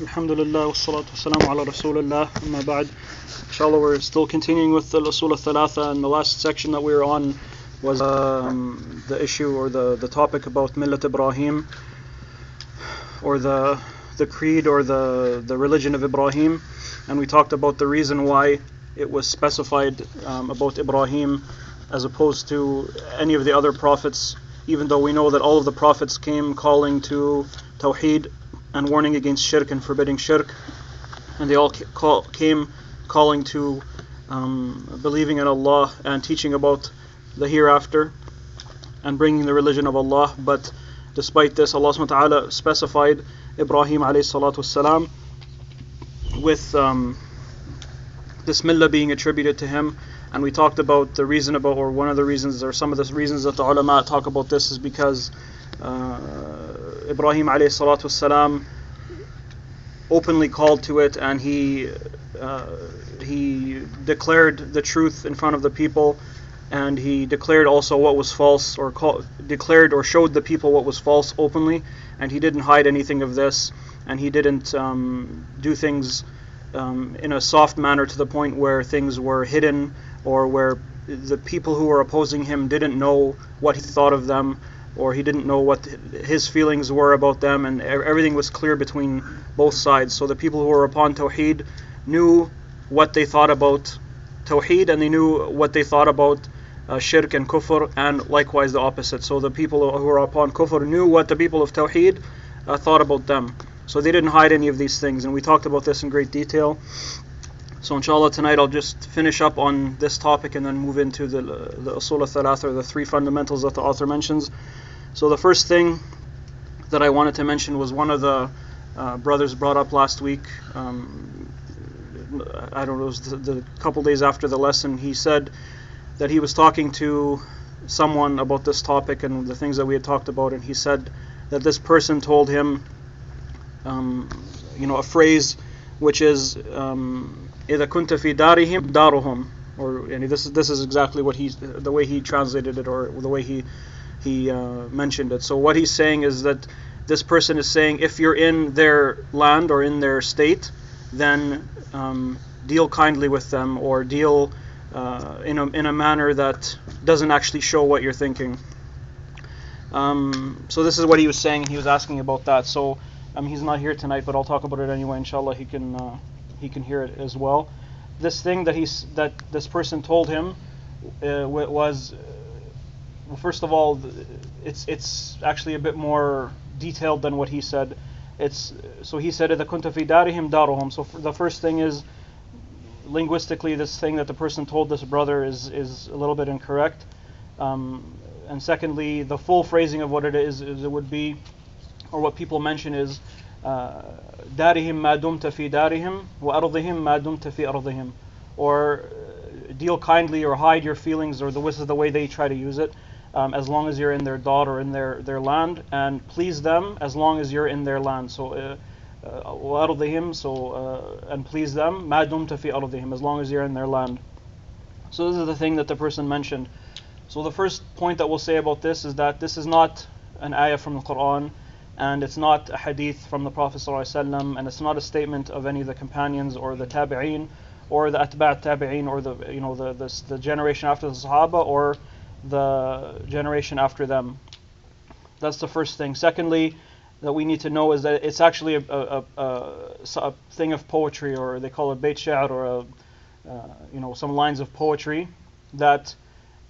Alhamdulillah, wassalatu wassalamu ala rasulillah, amma ba'd. Inshallah, we're still continuing with the al-Usûl ath-Thalâthah, and the last section that we were on was the issue or the topic about Millat Ibrâhîm, or the creed or the religion of Ibrāhīm, and we talked about the reason why it was specified about Ibrāhīm as opposed to any of the other prophets, even though we know that all of the prophets came calling to Tawhîd and warning against shirk and forbidding shirk, and they all came calling to believing in Allah and teaching about the hereafter and bringing the religion of Allah. But despite this, Allah subhanahu wa ta'ala specified Ibrāhīm alayhi salatu wassalam with this millah being attributed to him. And we talked about the reason about, or one of the reasons, or some of the reasons that the ulama talk about this is because Ibrāhīm alayhi salatu wassalam openly called to it, and he declared the truth in front of the people, and he declared also what was false, or declared or showed the people what was false openly, and he didn't hide anything of this, and he didn't do things in a soft manner to the point where things were hidden, or where the people who were opposing him didn't know what he thought of them, or he didn't know what his feelings were about them, and everything was clear between both sides. So the people who were upon Tawhîd knew what they thought about Tawhîd, and they knew what they thought about shirk and kufr, and likewise the opposite. So the people who were upon kufr knew what the people of Tawhîd thought about them. So they didn't hide any of these things, and we talked about this in great detail. So inshallah tonight I'll just finish up on this topic and then move into the Usûl ath-Thalâthah, or the three fundamentals that the author mentions. So the first thing that I wanted to mention was one of the brothers brought up last week. I don't know, it was the couple days after the lesson. He said that he was talking to someone about this topic and the things that we had talked about, and he said that this person told him a phrase which is إذا كنت في دارهم دارهم, or this is exactly what the way he translated it, or the way he mentioned it. So what he's saying is that this person is saying, if you're in their land or in their state, then deal kindly with them, or deal in a manner that doesn't actually show what you're thinking. So this is what he was saying, and he was asking about that. So he's not here tonight, but I'll talk about it anyway. Inshallah, he can hear it as well. This thing that this person told him was, well, first of all, it's actually a bit more detailed than what he said. So he said, إذا كنت في دارهم دارهم. So the first thing is, linguistically, this thing that the person told this brother is a little bit incorrect. And secondly, the full phrasing of what it is it would be, or what people mention is دارهم ما دمت في دارهم وأرضهم ما دمت في أرضهم, or deal kindly or hide your feelings, or this is the way they try to use it, as long as you're in their dot or in their land, and please them as long as you're in their land. So وأرضهم, and please them ما دمت في أرضهم, as long as you're in their land. So this is the thing that the person mentioned. So the first point that we'll say about this is that this is not an ayah from the Quran, and it's not a hadith from the Prophet ﷺ, and it's not a statement of any of the companions or the tabi'een or the atba' tabi'een, or the generation after the Sahaba or the generation after them. That's the first thing. Secondly, that we need to know is that it's actually a thing of poetry, or they call it bayt sha'r, or some lines of poetry that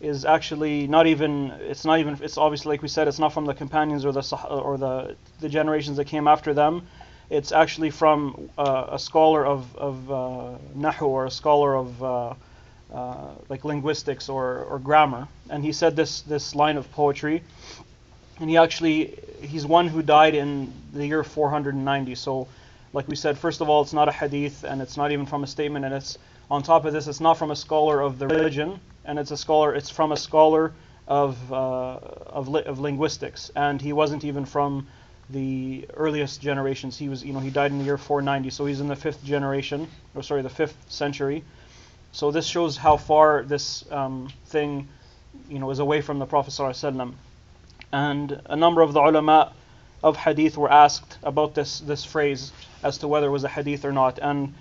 is actually it's obviously, like we said, it's not from the companions or the generations that came after them. It's actually from a scholar of nahu, or a scholar of like linguistics or grammar, and he said this line of poetry, and he's one who died in the year 490. So like we said, first of all, it's not a hadith, and it's not even from a statement, and it's on top of this, it's not from a scholar of the religion, and it's from a scholar of linguistics, and he wasn't even from the earliest generations. He died in the year 490, so he's in the 5th generation, the 5th century. So this shows how far this thing is away from the Prophet ﷺ. And a number of the ulama of hadith were asked about this phrase as to whether it was a hadith or not. And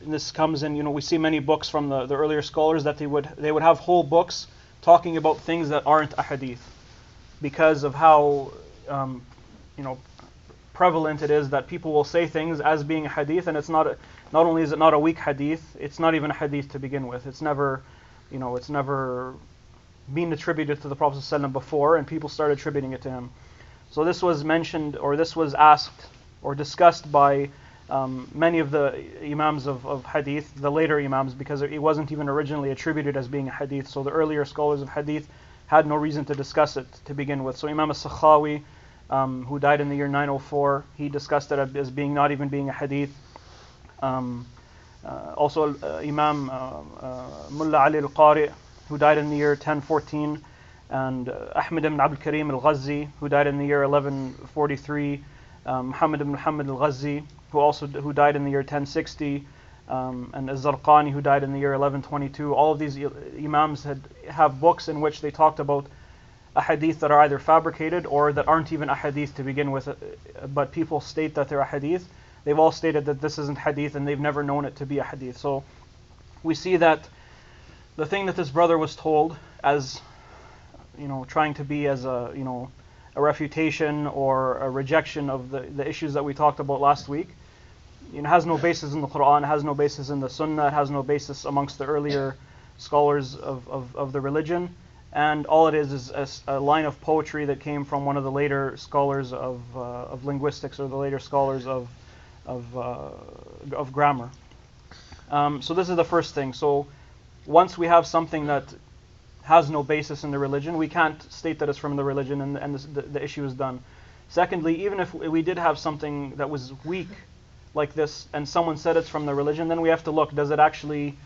this comes in, we see many books from the earlier scholars that they would have whole books talking about things that aren't a hadith, because of how prevalent it is that people will say things as being a hadith, and it's not only is it not a weak hadith, it's not even a hadith to begin with. It's never been attributed to the Prophet ﷺ before, and people started attributing it to him. So this was mentioned, or this was asked or discussed by many of the imams of hadith, the later imams, because it wasn't even originally attributed as being a hadith. So the earlier scholars of hadith had no reason to discuss it to begin with. So Imam al-Sakhawi, who died in the year 904, he discussed it as not even being a hadith. Also Imam Mullah Ali al-Qari, who died in the year 1014, and Ahmed ibn Abdul Karim al-Ghazi, who died in the year 1143, Muhammad ibn Muhammad al-Ghazi, who died in the year 1060, and Az-Zarqani, who died in the year 1122. All of these imams have books in which they talked about a hadith that are either fabricated or that aren't even a hadith to begin with, but people state that they're a hadith. They've all stated that this isn't hadith, and they've never known it to be a hadith. So we see that the thing that this brother was told as, trying to be as a refutation or a rejection of the issues that we talked about last week, has no basis in the Quran, has no basis in the Sunnah, has no basis amongst the earlier scholars of the religion, and all it is a line of poetry that came from one of the later scholars of linguistics, or the later scholars of grammar. So this is the first thing. So once we have something that has no basis in the religion, we can't state that it's from the religion, and the issue is done. Secondly, even if we did have something that was weak like this, and someone said it's from the religion, then we have to look, does it actually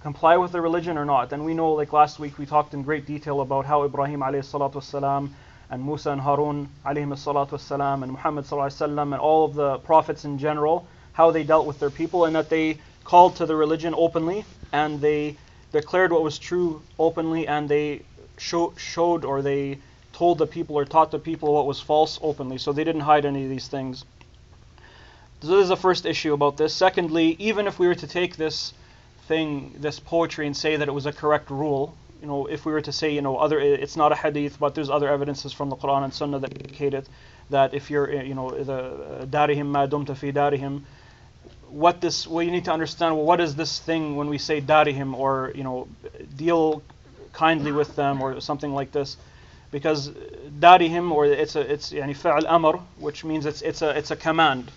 comply with the religion or not? And we know, like last week, we talked in great detail about how Ibrāhīm alayhi salatu wassalam, and Musa and Harun alayhim salatu wassalam, and Muhammad sallallahu alayhi wasallam, and all of the prophets in general, how they dealt with their people, and that they called to the religion openly, and they declared what was true openly, and they showed, or they told the people or taught the people what was false openly. So they didn't hide any of these things. So this is the first issue about this. Secondly, even if we were to take this poetry, and say that it was a correct rule, if we were to say, it's not a hadith, but there's other evidences from the Quran and Sunnah that indicate it, that if you're, the darihim ma dumta fi darihim, what you need to understand, what is this thing when we say darihim, or deal kindly with them, or something like this, because darihim, or it's fa'al amr, which means it's a command.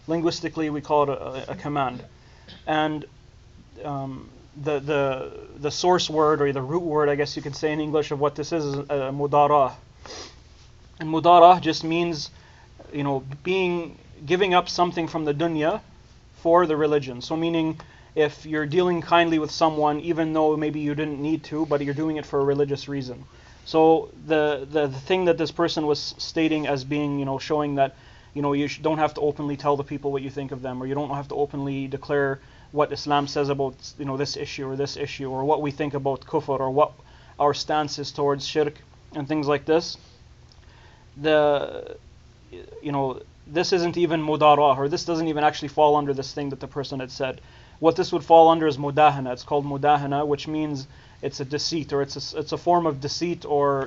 Linguistically, we call it a command, and the source word, or the root word, I guess you could say in English, of what this is Mudârâh. And Mudârâh just means, giving up something from the dunya for the religion. So meaning, if you're dealing kindly with someone, even though maybe you didn't need to, but you're doing it for a religious reason. So the thing that this person was stating as being, showing that, you don't have to openly tell the people what you think of them, or you don't have to openly declare what Islam says about this issue or this issue, or what we think about kufr, or what our stance is towards shirk and things like this. This isn't even Mudârâh, or this doesn't even actually fall under this thing that the person had said. What this would fall under is Mudâhanah. It's called Mudâhanah, which means it's a deceit, or it's a form of deceit, or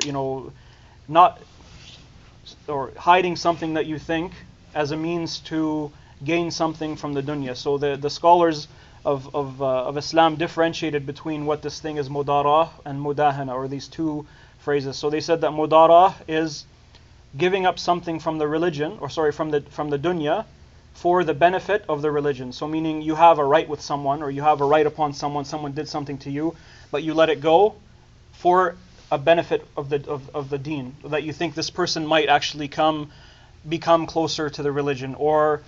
or hiding something that you think as a means to gain something from the dunya. So the scholars of Islam differentiated between what this thing is Mudârâh and Mudâhanah, or these two phrases. So they said that Mudârâh is giving up something from the religion, from the dunya, for the benefit of the religion. So meaning, you have a right with someone, or you have a right upon someone did something to you, but you let it go for a benefit of the deen, that you think this person might actually become closer to the religion, or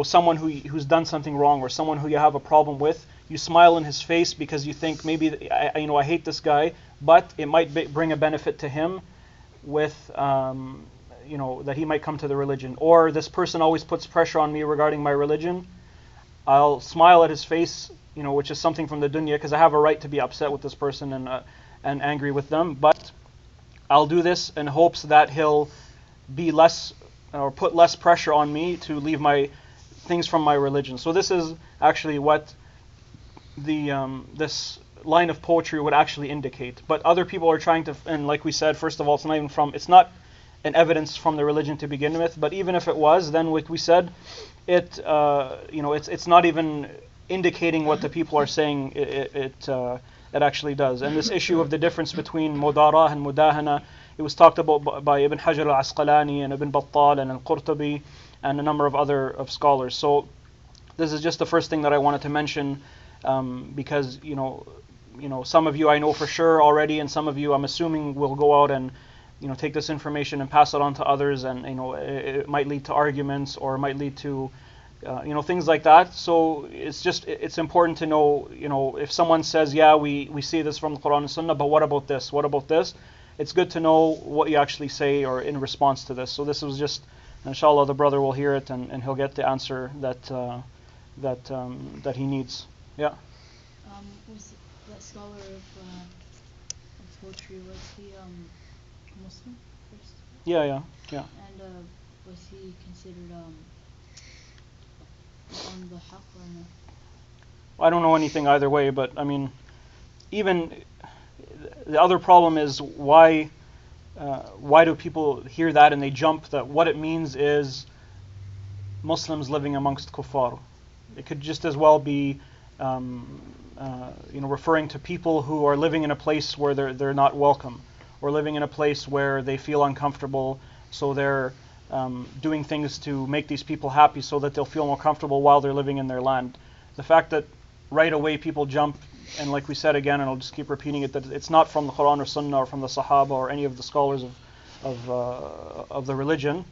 someone who's done something wrong, or someone who you have a problem with, you smile in his face because you think maybe I hate this guy, but it might bring a benefit to him with that he might come to the religion. Or this person always puts pressure on me regarding my religion, I'll smile at his face, which is something from the dunya, because I have a right to be upset with this person and angry with them, but I'll do this in hopes that he'll be less or put less pressure on me to leave my things from my religion. So this is actually what this line of poetry would actually indicate. But other people are trying to, and like we said, first of all, it's not an evidence from the religion to begin with. But even if it was, then like we said, it's not even indicating what the people are saying. It actually does. And this issue of the difference between Mudârâh and Mudâhanah, it was talked about by Ibn Hajar al-Asqalani and Ibn Battal and al-Qurtubi and a number of other scholars. So this is just the first thing that I wanted to mention, because some of you I know for sure already, and some of you I'm assuming will go out and take this information and pass it on to others, and it might lead to arguments, or it might lead to things like that. So it's important to know, if someone says, yeah, we see this from the Quran and Sunnah, but what about this? What about this? It's good to know what you actually say or in response to this. So this was just, inshallah, the brother will hear it and he'll get the answer that he needs. Yeah. Was that scholar of poetry, was he Muslim first? Yeah. And was he considered on the haqq or no? I don't know anything either way, but I mean, even the other problem is why do people hear that and they jump that what it means is Muslims living amongst kuffar? It could just as well be referring to people who are living in a place where they're not welcome, or living in a place where they feel uncomfortable, so they're doing things to make these people happy so that they'll feel more comfortable while they're living in their land. The fact that right away people jump, and like we said again, and I'll just keep repeating it, that it's not from the Quran or Sunnah or from the Sahaba or any of the scholars of the religion.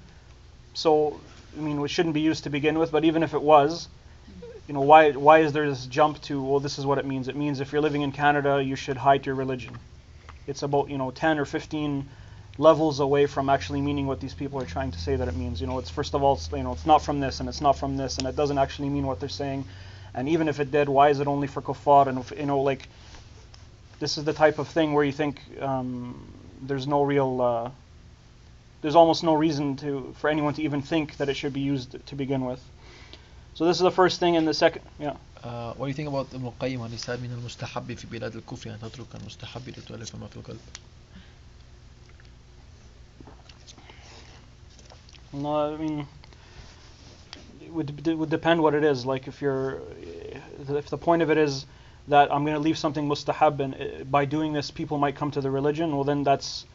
So I mean, it shouldn't be used to begin with. But even if it was, why is there this jump to, well, this is what it means? It means if you're living in Canada, you should hide your religion. It's about 10 or 15 levels away from actually meaning what these people are trying to say that it means. It's first of all, it's not from this, and it's not from this, and it doesn't actually mean what they're saying. And even if it did, why is it only for kuffar? And this is the type of thing where you think there's almost no reason for anyone to even think that it should be used to begin with. So this is the first thing, and the second, yeah. What do you think about Ibn al-Qayyim when he said من المستحب في بلاد الكفر أن تترك المستحب لتؤلف ما في القلب? No, I mean, it would depend what it is. Like if the point of it is that I'm going to leave something mustahab, and by doing this people might come to the religion, well then that's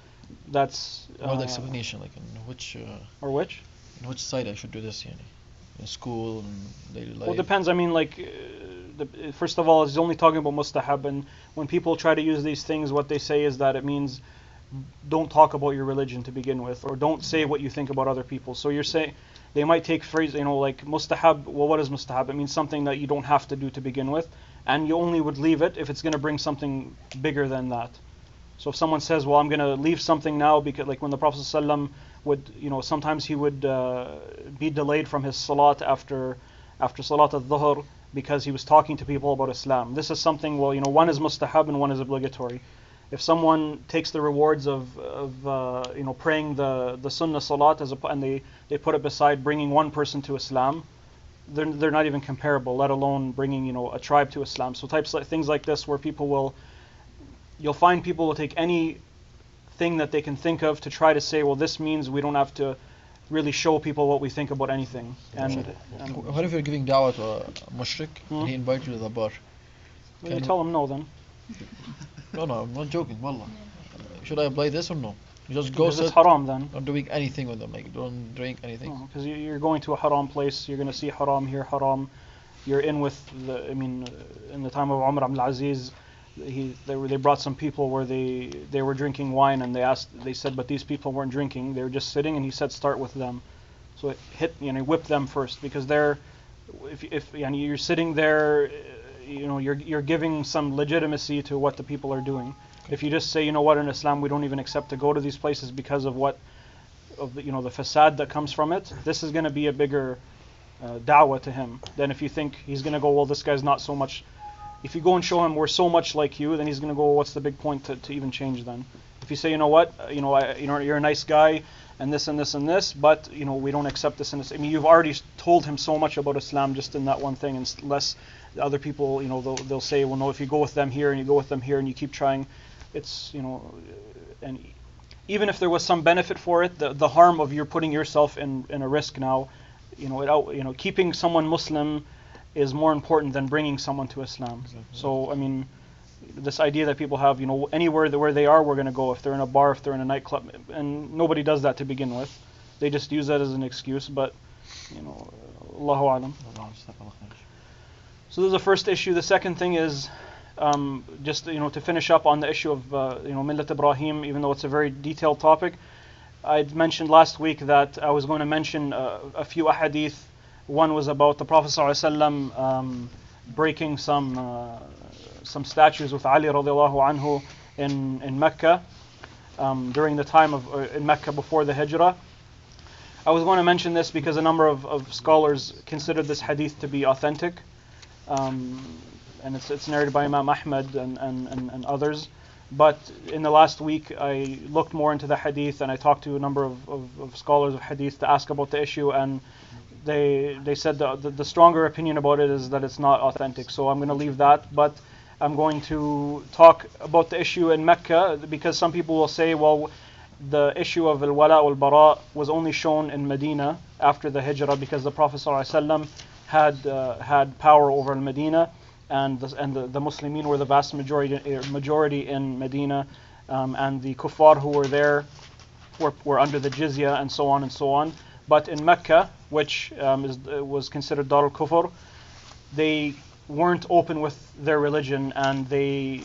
Or the explanation, like in which in which side I should do this, in school and daily life. Well, it depends. I mean, first of all, it's only talking about mustahab, and when people try to use these things, what they say is that it means don't talk about your religion to begin with, or don't say what you think about other people. So you're saying they might take phrase, like mustahab. Well, what is mustahab? It means something that you don't have to do to begin with, and you only would leave it if it's going to bring something bigger than that. So if someone says, well, I'm going to leave something now because, like when the Prophet ﷺ would, sometimes he would be delayed from his salat after salat al-dhuhr because he was talking to people about Islam. This is something, well, one is mustahab and one is obligatory. If someone takes the rewards of praying the sunnah salat and they put it beside bringing one person to Islam, they're not even comparable, let alone bringing a tribe to Islam. So things like this where you'll find people will take any thing that they can think of to try to say, well, this means we don't have to really show people what we think about anything. And what if you're giving dawah to a mushrik and he invites you to the bar? Well, you tell him no then. No, I'm not joking, wallah. Should I apply this or no? You just go sit. It's haram then. Not doing anything with them, like don't drink anything. Because you're going to a haram place, you're going to see haram, hear haram. You're in with in the time of Umar ibn al-Aziz, they brought some people where they were drinking wine, and they said, but these people weren't drinking, they were just sitting, and he said, start with them. So it whip them first, because if you're sitting there, you're giving some legitimacy to what the people are doing. If you just say, what, in Islam we don't even accept to go to these places because of the fasad that comes from it, this is going to be a bigger dawah to him than if you think he's going to go, well, this guy's not so much. If you go and show him we're so much like you, then he's going to go, well, what's the big point to even change then? If you say, what, you're a nice guy, and this and this and this, but we don't accept this and this. I mean, you've already told him so much about Islam just in that one thing, and less other people, they'll say, well, no, if you go with them here and you go with them here and you keep trying, it's, and even if there was some benefit for it, the harm of you're putting yourself in a risk now, keeping someone Muslim is more important than bringing someone to Islam. Exactly. So, I mean, this idea that people have, anywhere where they are, we're going to go. If they're in a bar, if they're in a nightclub, and nobody does that to begin with. They just use that as an excuse, but, Allahu Alam. So this is the first issue. The second thing is, just, to finish up on the issue of, Millat Ibrâhîm, even though it's a very detailed topic. I mentioned last week that I was going to mention a few ahadith. One was about the Prophet ﷺ breaking some statues with Ali radiallahu anhu in Mecca during the time of in Mecca before the Hijrah. I was going to mention this because a number of scholars considered this hadith to be authentic, and it's narrated by Imam Ahmad and others. But in the last week, I looked more into the hadith and I talked to a number of scholars of hadith to ask about the issue, and they said the stronger opinion about it is that it's not authentic. So I'm going to leave that, but I'm going to talk about the issue in Mecca, because some people will say, well, the issue of Al-Walâ wal-Barâ was only shown in Medina after the Hijrah, because the Prophet ﷺ had power over Medina, and the Muslimin were the vast majority in Medina, and the kuffar who were there were under the jizya, and so on and so on. But in Mecca, which was considered Dar al-Kufr, they weren't open with their religion, and they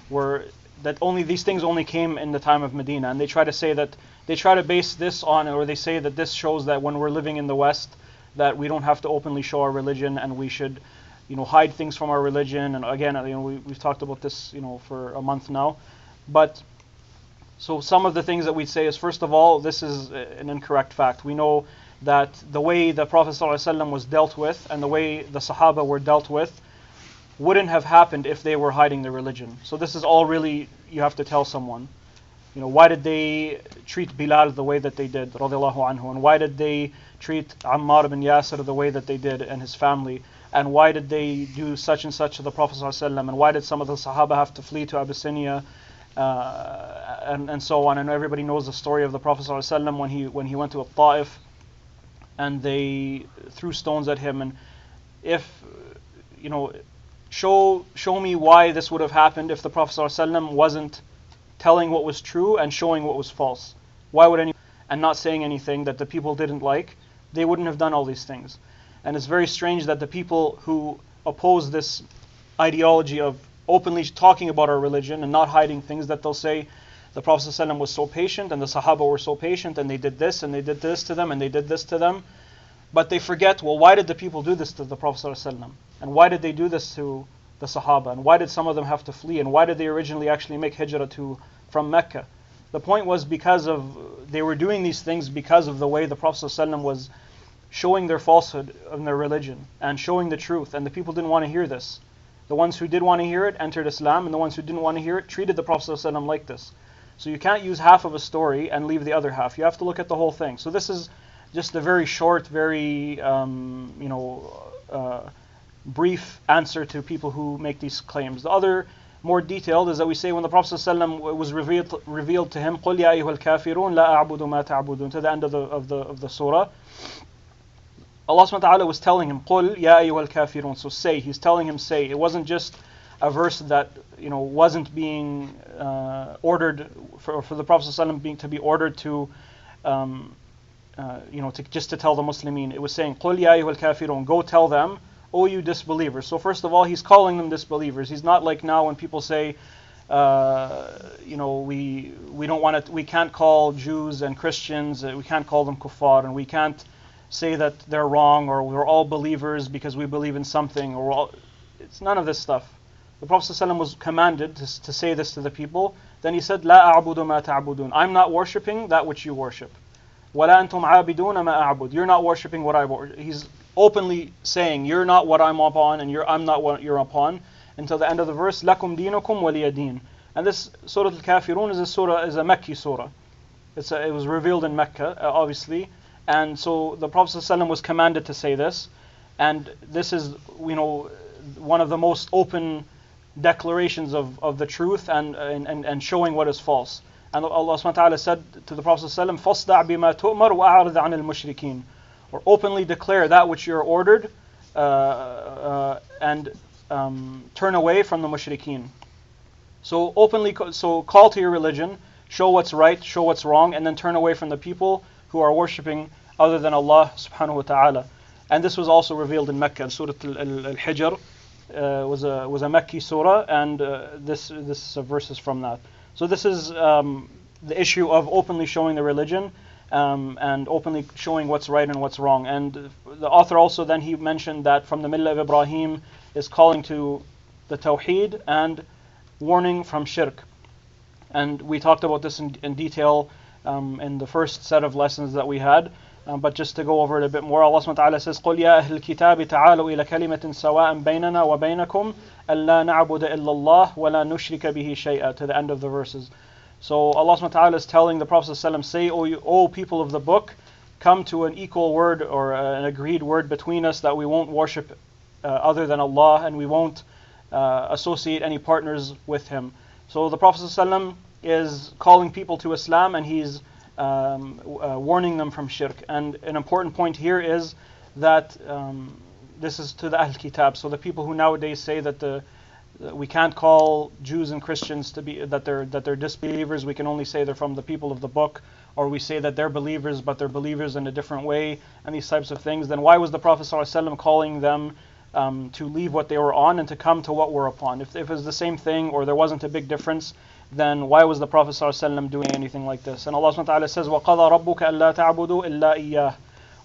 were that only these things only came in the time of Medina, and they try to base this on, or they say that this shows that when we're living in the West, that we don't have to openly show our religion, and we should hide things from our religion. And again, we've talked about this for a month now. But so some of the things that we'd say is, first of all, this is an incorrect fact. We know that the way the Prophet ﷺ was dealt with and the way the Sahaba were dealt with wouldn't have happened if they were hiding their religion. So this is all really, you have to tell someone. Why did they treat Bilal the way that they did, radiallahu anhu, and why did they treat Ammar ibn Yasir the way that they did and his family, and why did they do such and such to the Prophet ﷺ, and why did some of the Sahaba have to flee to Abyssinia, and so on. And everybody knows the story of the Prophet ﷺ when he went to Ta'if, and they threw stones at him. And if show me why this would have happened if the Prophet ﷺ wasn't telling what was true and showing what was false. Why would anyone, and not saying anything that the people didn't like, they wouldn't have done all these things. And it's very strange that the people who oppose this ideology of openly talking about our religion and not hiding things, that they'll say the Prophet ﷺ was so patient and the Sahaba were so patient, and they did this and they did this to them and they did this to them. But they forget, well, why did the people do this to the Prophet ﷺ? And why did they do this to the Sahaba? And why did some of them have to flee? And why did they originally actually make hijrah from Mecca? The point was because they were doing these things because of the way the Prophet ﷺ was showing their falsehood in their religion and showing the truth, and the people didn't want to hear this. The ones who did want to hear it entered Islam, and the ones who didn't want to hear it treated the Prophet ﷺ like this. So you can't use half of a story and leave the other half. You have to look at the whole thing. So this is just a very short, very brief answer to people who make these claims. The other, more detailed, is that we say when the Prophet ﷺ was revealed to him, قُلْ يَا أَيُّهَا الْكَافِرُونَ لَا أَعْبُدُ مَا تَعْبُدُونَ, to the end of the surah. Allah subhanahu wa ta'ala was telling him, قُلْ يَا أَيُّهَا الْكَافِرُونَ, so say. He's telling him, say. It wasn't just a verse that wasn't being ordered for the Prophet ﷺ to be ordered to just to tell the Muslimin. It was saying, قُلْ يَا أَيُّهَا الْكَافِرُونَ, go tell them, O you disbelievers. So first of all, he's calling them disbelievers. He's not like now when people say, we don't want to, we can't call Jews and Christians, we can't call them kuffar, and we can't say that they're wrong, or we're all believers because we believe in something, or it's none of this stuff. The Prophet ﷺ was commanded to say this to the people. Then he said, لَا أَعْبُدُ مَا تَعْبُدُونَ, I'm not worshipping that which you worship. وَلَا أَنْتُمْ عَابِدُونَ مَا أَعْبُدُ, you're not worshipping what I worship. He's openly saying, you're not what I'm upon, and I'm not what you're upon, until the end of the verse, لَكُمْ دِينُكُمْ وَلِيَ دِينٌ. And this Surah Al-Kafirun is a Makki surah. It was revealed in Mecca, obviously, and so the Prophet ﷺ was commanded to say this, and this is, one of the most open declarations of the truth and showing what is false. And Allah subhanahu wa ta'ala said to the Prophet ﷺ, فَاصْدَعْ بِمَا تُؤْمَرْ وَأَعْرِضْ عَنِ الْمُشْرِكِينَ, or openly declare that which you are ordered, and turn away from the mushrikeen. So call to your religion, show what's right, show what's wrong, and then turn away from the people who are worshipping other than Allah subhanahu wa ta'ala. And this was also revealed in Mecca. Surah Al-Hijr was a Mecca surah, and this verse is from that. So this is the issue of openly showing the religion, and openly showing what's right and what's wrong. And the author also then he mentioned that from the Millat Ibrâhîm is calling to the Tawhîd and warning from shirk. And we talked about this in detail in the first set of lessons that we had. But just to go over it a bit more, Allah subhanahu wa ta'ala says, قُلْ يَا أَهْلَ الْكِتَابِ تَعَالَوْا إِلَى كَلِمَةٍ سَوَاءٍ بَيْنَنَا وَبَيْنَكُمْ أَلَّا نَعْبُدَ إِلَّا اللَّهِ وَلَا نُشْرِكَ بِهِ شَيْئًا, to the end of the verses. So Allah subhanahu wa ta'ala is telling the Prophet ﷺ, say, O people of the book, come to an equal word or an agreed word between us that we won't worship other than Allah, and we won't associate any partners with Him. So the Prophet ﷺ is calling people to Islam, and he's warning them from shirk. And an important point here is that this is to the Ahl-Kitab. So the people who nowadays say that we can't call Jews and Christians to be that they're disbelievers. We can only say they're from the people of the book, or we say that they're believers but they're believers in a different way, and these types of things. Then why was the Prophet ﷺ calling them to leave what they were on and to come to what we're upon? If it was the same thing or there wasn't a big difference, then why was the Prophet ﷺ doing anything like this? And Allah subhanahu wa ta'ala says, وَقَضَى رَبُّكَ أَلَّا تَعْبُدُوا إِلَّا إِيَّاهُ,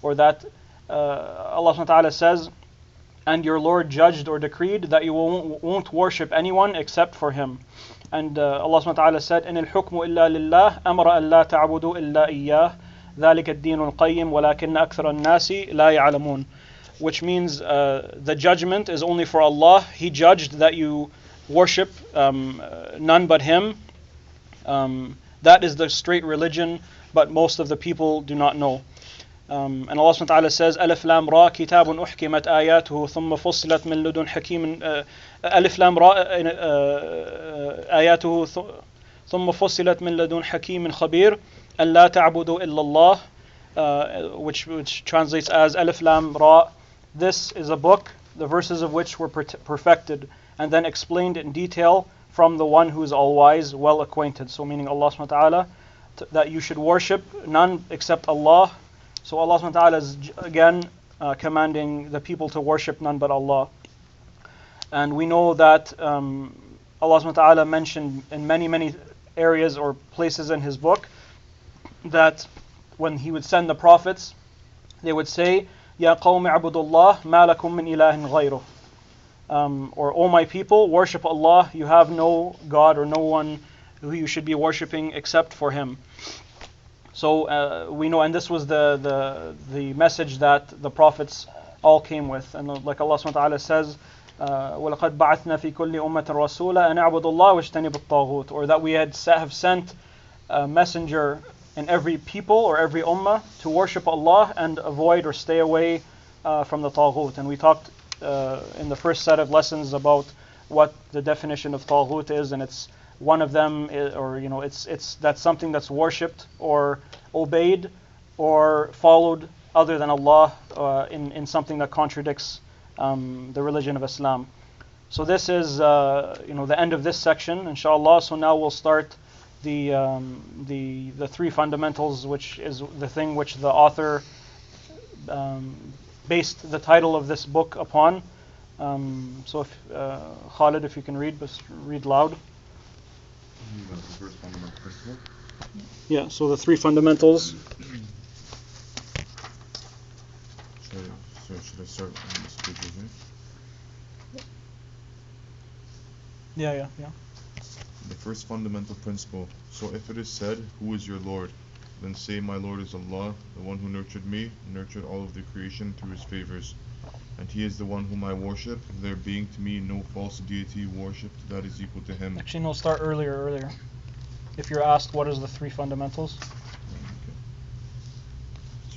or that Allah subhanahu wa ta'ala says, and your Lord judged or decreed that you won't worship anyone except for Him. And Allah subhanahu wa ta'ala said, إِنِ الْحُكْمُ إِلَّا لِلَّهِ أَمْرَ أَلَّا تَعْبُدُوا إِلَّا إِيَّاهُ ذَلِكَ الدِّينُ الْقَيِّمُ وَلَكِنَّ أَكْثَرَ النَّاسِ لَا يَعْلَمُونَ. Which means the judgment is only for Allah. He judged that you worship none but Him. That is the straight religion, but most of the people do not know. And Allah subhanahu wa ta'ala says, ألف لام را كتاب أحكمت آياته ثم فصلت من لدن حكيم ألف لام را آياته ثم فصلت من لدن حكيم خبير ألا تعبدوا إلا الله, which translates as ألف لام را. This is a book, the verses of which were perfected and then explained in detail from the one who is all-wise, well acquainted. So meaning Allah subhanahu wa ta'ala, that you should worship none except Allah. So Allah subhanahu wa ta'ala is again commanding the people to worship none but Allah. And we know that Allah subhanahu wa ta'ala mentioned in many areas or places in His book that when He would send the prophets, they would say, Ya qawmi abudullah ma lakum min ilahin ghayruh. Or, O my people, worship Allah, you have no God or no one who you should be worshipping except for Him. So we know, and this was the message that the prophets all came with. And like Allah subhanahu wa ta'ala says, وَلَقَدْ بَعَثْنَا فِي كُلِّ أُمَّةٍ رَسُولًا أَنْ اعْبُدُوا اللَّهَ وَاجْتَنِبُوا الطَّاغُوتَ, or that we have sent a messenger in every people or every ummah to worship Allah and avoid or stay away from the Taghut. And we talked in the first set of lessons about what the definition of Taghut is, and it's one of them, it's that's something that's worshipped or obeyed or followed other than Allah in something that contradicts the religion of Islam. So this is the end of this section, inshallah. So now we'll start the three fundamentals, which is the thing which the author based the title of this book upon. So if Khalid, if you can read, but read loud. The first fundamental principle? Yeah, so the three fundamentals. Should I start on this page here? Yeah. The first fundamental principle. So if it is said, who is your Lord? Then say, my Lord is Allah, the one who nurtured me, nurtured all of the creation through His favors. And He is the one whom I worship, there being to me no false deity worshipped that is equal to Him. Actually, no, start earlier. If you're asked what is the three fundamentals.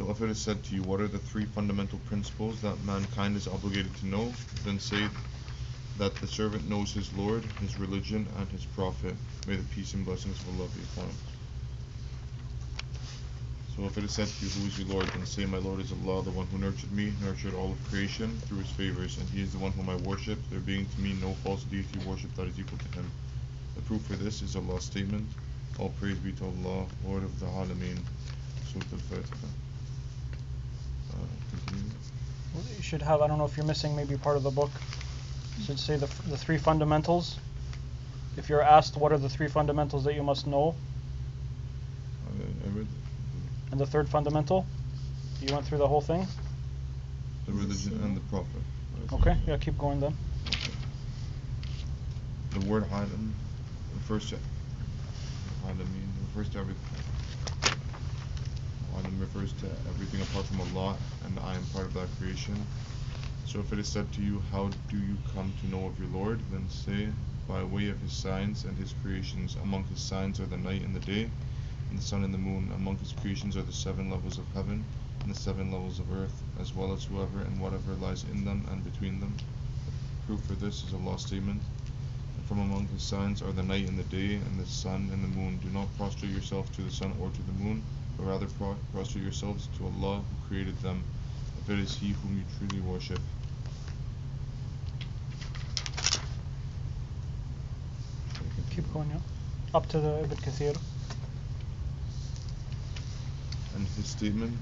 So if it is said to you, what are the three fundamental principles that mankind is obligated to know, then say that the servant knows his Lord, his religion, and his Prophet. May the peace and blessings of Allah be upon him. So if it is said to you, who is your Lord, then say, my Lord is Allah, the one who nurtured me, nurtured all of creation through his favors, and he is the one whom I worship, there being to me no false deity worship that is equal to him. The proof for this is Allah's statement, all praise be to Allah, Lord of the Alameen. Surah Al-Fatiha. You should have, I don't know if you're missing maybe part of the book, you should say the three fundamentals. If you're asked what are the three fundamentals that you must know, and the third fundamental, you went through the whole thing? The religion and the Prophet. Okay, yeah, keep going then. Okay. The word Haytham refers to everything. Haytham refers to everything apart from Allah, and I am part of that creation. So if it is said to you, how do you come to know of your Lord? Then say, by way of his signs and his creations. Among his signs are the night and the day, and the sun and the moon. Among his creations are the 7 levels of heaven, and the 7 levels of earth, as well as whoever and whatever lies in them and between them. Proof for this is Allah's statement. And from among his signs are the night and the day, and the sun and the moon. Do not prostrate yourself to the sun or to the moon, but rather prostrate yourselves to Allah who created them, if it is He whom you truly worship. Keep going, yeah. Up to the Ibn Kathir. And his statement,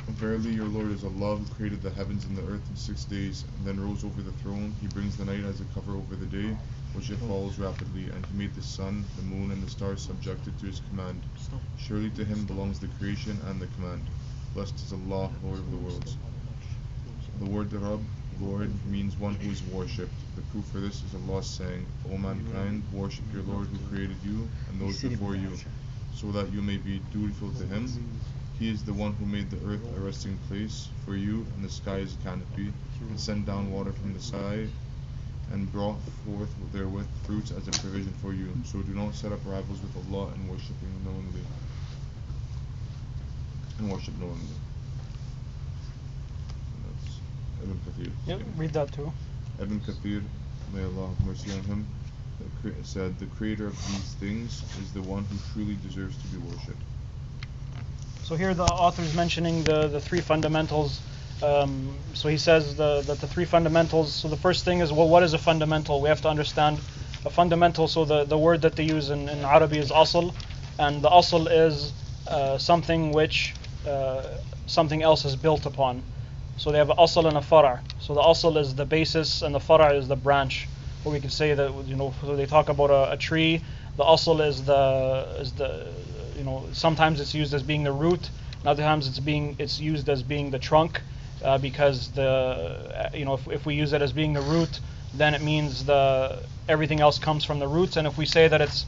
verily your Lord is Allah who created the heavens and the earth in 6 days, and then rose over the throne. He brings the night as a cover over the day, which it follows rapidly, and he made the sun, the moon, and the stars subjected to his command. Surely to him belongs the creation and the command. Blessed is Allah, Lord of the worlds. The word Rabb, Lord, means one who is worshipped. The proof for this is Allah saying, O mankind, worship your Lord who created you and those before you, so that you may be dutiful to him. He is the one who made the earth a resting place for you, and the sky as a canopy, and sent down water from the sky, and brought forth therewith fruits as a provision for you. So do not set up rivals with Allah in worshipping knowingly. And worship knowingly. And that's Ibn Kathir. Yep, read that too. Ibn Kathir, may Allah have mercy on him, said, the creator of these things is the one who truly deserves to be worshipped. So here the author is mentioning the three fundamentals. So he says that the three fundamentals, so the first thing is, well, what is a fundamental? We have to understand a fundamental, so the word that they use in Arabic is asl, and the asl is something which something else is built upon. So they have an asl and a fara'. So the asl is the basis and the fara' is the branch. Or we could say that, so they talk about a tree, the asl is the sometimes it's used as being the root, and other times it's used as being the trunk, because if we use it as being the root, then it means everything else comes from the roots, and if we say that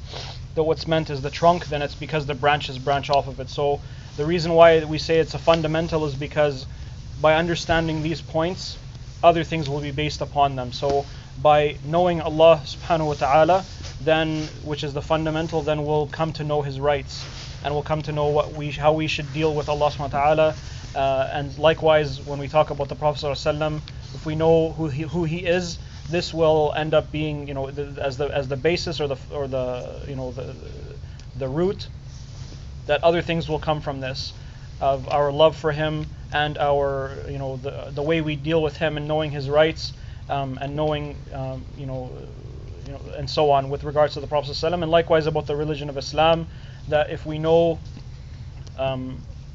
what's meant is the trunk, then it's because the branches branch off of it. So the reason why we say it's a fundamental is because by understanding these points, other things will be based upon them. So by knowing Allah subhanahu wa ta'ala, then, which is the fundamental, then we'll come to know His rights, and we'll come to know how we should deal with Allah subhanahu wa ta'ala. And likewise, when we talk about the Prophet sallallahu alaihi wasallam, if we know who he is, this will end up being, as the basis or the root, that other things will come from this, of our love for Him and our the way we deal with Him and knowing His rights, and knowing and so on with regards to the Prophet ﷺ, and likewise about the religion of Islam, that if we know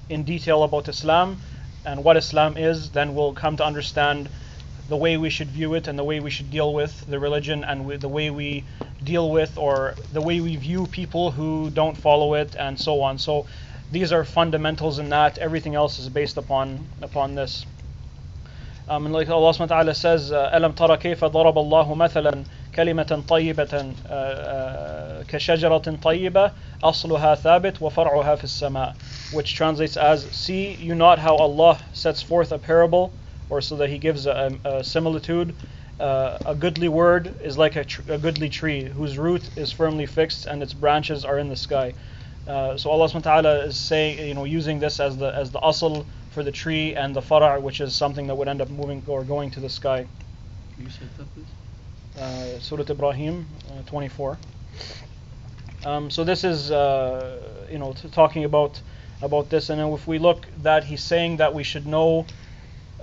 in detail about Islam and what Islam is, then we'll come to understand the way we should view it and the way we should deal with the religion, and the way we deal with or the way we view people who don't follow it, and so on. So these are fundamentals in that. Everything else is based upon this. And like Allah subhanahu wa ta'ala says, أَلَمْ تَرَ كَيْفَ ضَرَبَ اللَّهُ مَثَلًا كَلِمَةً طَيِّبَةً كَشَجَرَةٍ طَيِّبَةٍ أَصْلُهَا ثَابِتٌ وَفَرْعُهَا فِي السَّمَاءِ, which translates as, see you not how Allah sets forth a parable, or so that He gives a similitude. A goodly word is like a goodly tree, whose root is firmly fixed and its branches are in the sky. So Allah subhanahu wa ta'ala is saying, using this as the asl for the tree, and the fara', which is something that would end up moving or going to the sky. You said that, please? Surah Ibrāhīm 24. So this is talking about this, and then if we look that he's saying that we should know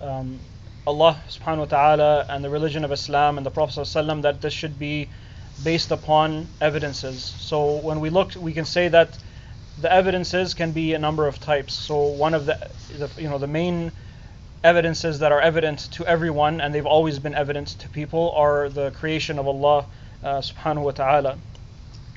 Allah subhanahu wa ta'ala and the religion of Islam and the Prophet sallallahu alaihi wasallam, that this should be based upon evidences. So when we look, we can say that the evidences can be a number of types. So one of the main evidences that are evident to everyone, and they've always been evident to people, are the creation of Allah subhanahu wa ta'ala.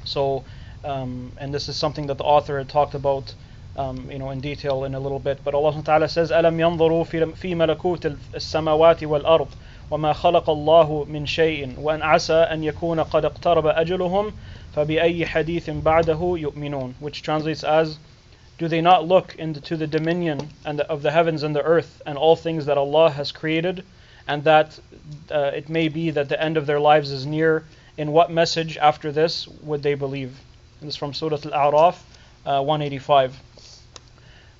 So and this is something that the author had talked about in detail in a little bit. But Allah subhanahu wa ta'ala says, أَلَمْ يَنظُرُوا فِي مَلَكُوتِ السَّمَاوَاتِ وَالْأَرْضِ وَمَا خَلَقَ اللَّهُ مِنْ شَيْءٍ وَأَنْ عَسَى أَنْ يَكُونَ قَدْ اقْتَرَبَ أَجَلُهُمْ فَبِأَيِّ حَدِيثٍ بَعْدَهُ يُؤْمِنُونَ, which translates as, do they not look into the dominion of the heavens and the earth and all things that Allah has created, and that it may be that the end of their lives is near? In what message after this would they believe? And this is from Surah Al-A'raf 185.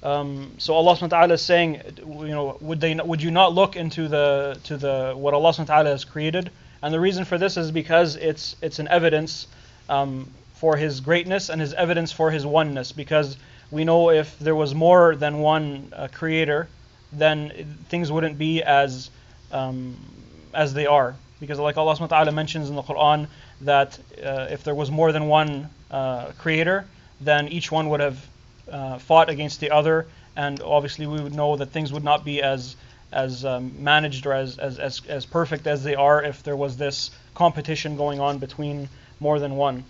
So Allah subhanahu wa ta'ala is saying, would you not look into the what Allah subhanahu wa ta'ala has created? And the reason for this is because it's an evidence for His greatness and His evidence for His oneness. Because we know if there was more than one creator, then things wouldn't be as they are. Because like Allah subhanahu wa ta'ala mentions in the Quran that if there was more than one creator, then each one would have fought against the other, and obviously we would know that things would not be as managed or as perfect as they are if there was this competition going on between more than one.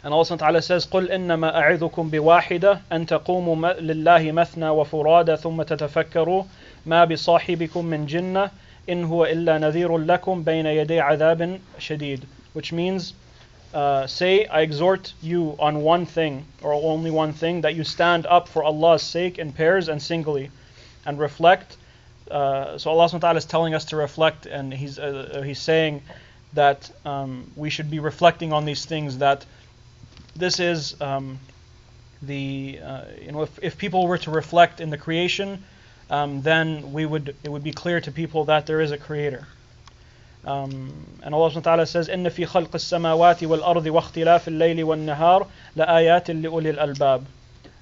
And Allah subhanahu wa ta'ala says, قُلْ إِنَّمَا أَعِذُكُمْ بِوَاحِدَةٍ أَن تَقُومُوا لِلَّهِ مَثْنَى وَفُرَادَى ثُمَّ تَتَفَكَّرُوا مَا بِصَاحِبِكُم مِّن جِنَّةٍ إِنْ هُوَ إِلَّا نَذِيرٌ لَكُمْ بَيْنَ يَدَيْ عَذَابٍ شَدِيدٍ, which means, say, I exhort you on one thing, or only one thing, that you stand up for Allah's sake in pairs and singly, and reflect. So Allah subhanahu wa ta'ala is telling us to reflect, and He's saying that we should be reflecting on these things, that this is if people were to reflect in the creation, then it would be clear to people that there is a creator. And Allah subhanahu wa ta'ala says, إِنَّ فِي خَلْقِ السَّمَاوَاتِ وَالْأَرْضِ وَاخْتِلَافِ اللَّيْلِ وَالنَّهَارِ لَآيَاتٍ لِأُولِي الْأَلْبَابِ,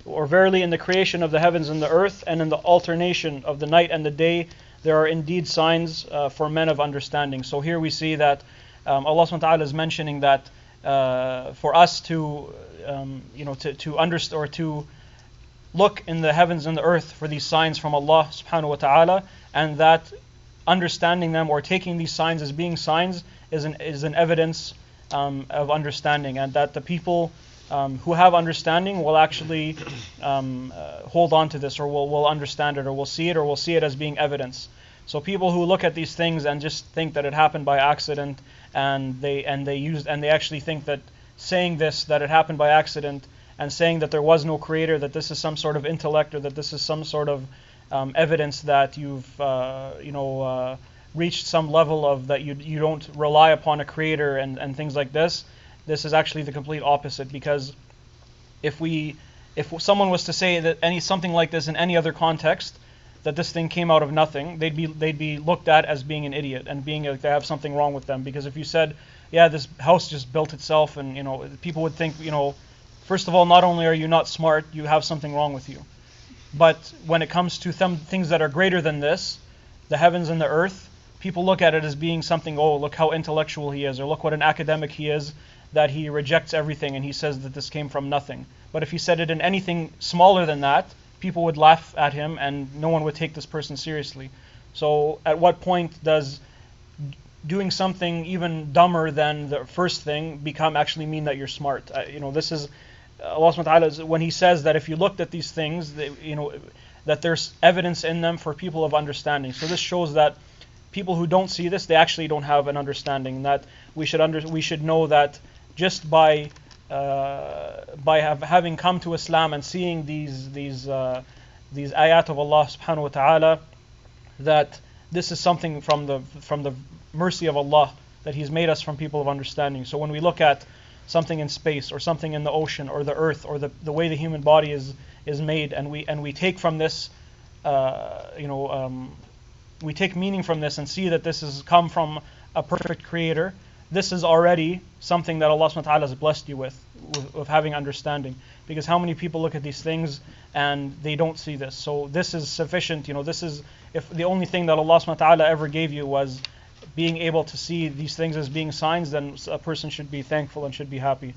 or verily in the creation of the heavens and the earth and in the alternation of the night and the day there are indeed signs for men of understanding. So here we see that Allah subhanahu wa ta'ala is mentioning that for us to understand or to look in the heavens and the earth for these signs from Allah subhanahu wa ta'ala, and that understanding them or taking these signs as being signs is an evidence of understanding, and that the people who have understanding will actually hold on to this, or will understand it, or will see it as being evidence. So people who look at these things and just think that it happened by accident, and they actually think that saying this, that it happened by accident, and saying that there was no creator, that this is some sort of intellect, or that this is some sort of evidence that you've reached some level of that you don't rely upon a creator and things like this. This is actually the complete opposite, because if someone was to say that something like this in any other context, that this thing came out of nothing, they'd be looked at as being an idiot and being they have something wrong with them. Because if you said, yeah, this house just built itself, and people would think, first of all, not only are you not smart, you have something wrong with you. But when it comes to things that are greater than this, the heavens and the earth, people look at it as being something, oh, look how intellectual he is, or look what an academic he is, that he rejects everything and he says that this came from nothing. But if he said it in anything smaller than that, people would laugh at him and no one would take this person seriously. So at what point does doing something even dumber than the first thing actually mean that you're smart? This is Allah subhanahu wa ta'ala, when He says that if you looked at these things, that there's evidence in them for people of understanding. So this shows that people who don't see this, they actually don't have an understanding. That we should know that just by having come to Islam and seeing these ayat of Allah subhanahu wa ta'ala, that this is something from the mercy of Allah, that He's made us from people of understanding. So when we look at something in space, or something in the ocean, or the earth, or the way the human body is made, and we take from this, we take meaning from this and see that this has come from a perfect creator, this is already something that Allah subhanahu wa ta'ala has blessed you with having understanding. Because how many people look at these things and they don't see this? So this is sufficient. This is, if the only thing that Allah subhanahu wa ta'ala ever gave you was being able to see these things as being signs, then a person should be thankful and should be happy.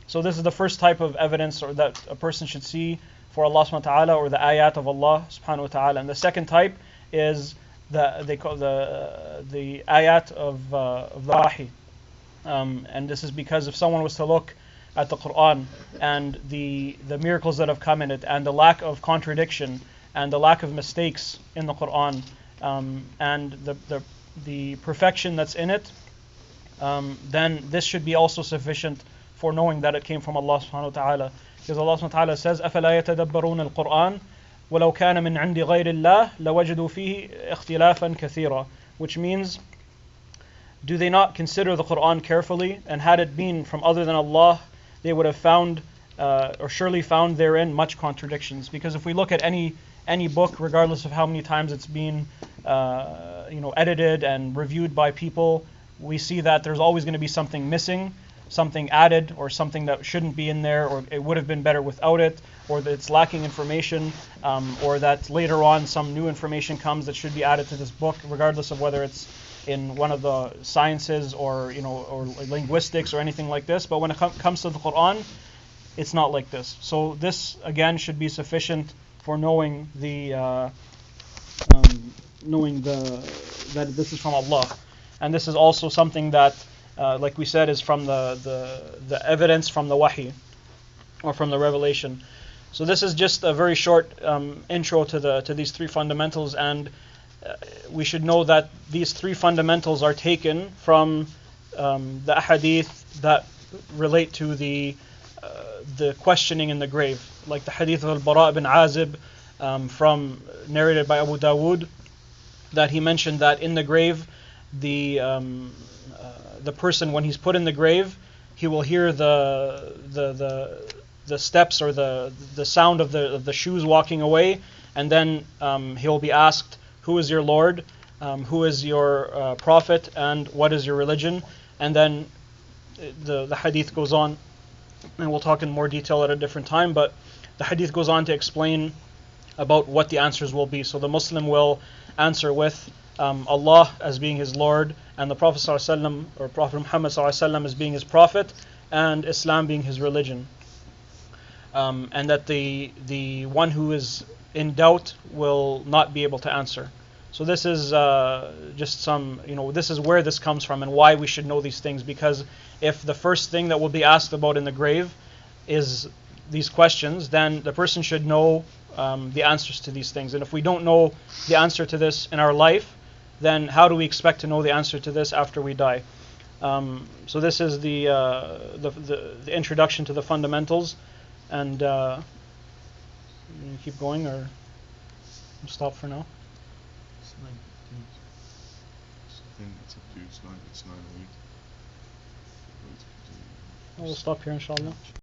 So this is the first type of evidence, or that a person should see for Allah subhanahu wa ta'ala, or the ayat of Allah subhanahu wa ta'ala. And the second type is they call the ayat of the wahi. And this is because if someone was to look at the Quran and the miracles that have come in it, and the lack of contradiction and the lack of mistakes in the Quran, and the perfection that's in it, then this should be also sufficient for knowing that it came from Allah subhanahu wa ta'ala. Because Allah subhanahu wa ta'ala says, أَفَلَا يَتَدَبَّرُونَ الْقُرْآنَ وَلَوْ كَانَ مِنْ عِنْدِ غَيْرِ اللَّهِ لَوَجَدُوا فِيهِ اخْتِلَافًا كَثِيرًا. Which means, do they not consider the Quran carefully? And had it been from other than Allah, they would have found, or surely found therein much contradictions. Because if we look at any book, regardless of how many times it's been edited and reviewed by people, we see that there's always going to be something missing, something added, or something that shouldn't be in there, or it would have been better without it, or that it's lacking information, or that later on some new information comes that should be added to this book, regardless of whether it's in one of the sciences or or linguistics or anything like this. But when it comes to the Quran, it's not like this. So this again should be sufficient for knowing that this is from Allah. And this is also something that, like we said, is from the evidence from the wahi, or from the revelation. So this is just a very short intro to these three fundamentals, and we should know that these three fundamentals are taken from the ahadith that relate to the questioning in the grave, like the hadith of al-Barâ ibn Azib, narrated by Abu Dawood, that he mentioned that in the grave, the person, when he's put in the grave, he will hear the steps, or the sound of the shoes walking away, and then he will be asked, who is your Lord, who is your prophet, and what is your religion? And then the hadith goes on, and we'll talk in more detail at a different time, but the hadith goes on to explain about what the answers will be. So the Muslim will answer with Allah as being his Lord, and the Prophet ﷺ, or Prophet Muhammad ﷺ, as being his prophet, and Islam being his religion. And that the one who is in doubt will not be able to answer. So this is just some, this is where this comes from and why we should know these things. Because if the first thing that will be asked about in the grave is these questions, then the person should know the answers to these things. And if we don't know the answer to this in our life, then how do we expect to know the answer to this after we die? So this is the introduction to the fundamentals. And keep going, or stop for now? It's 9:15. I think it's up to you. It's 9:08. We'll stop here, inshallah.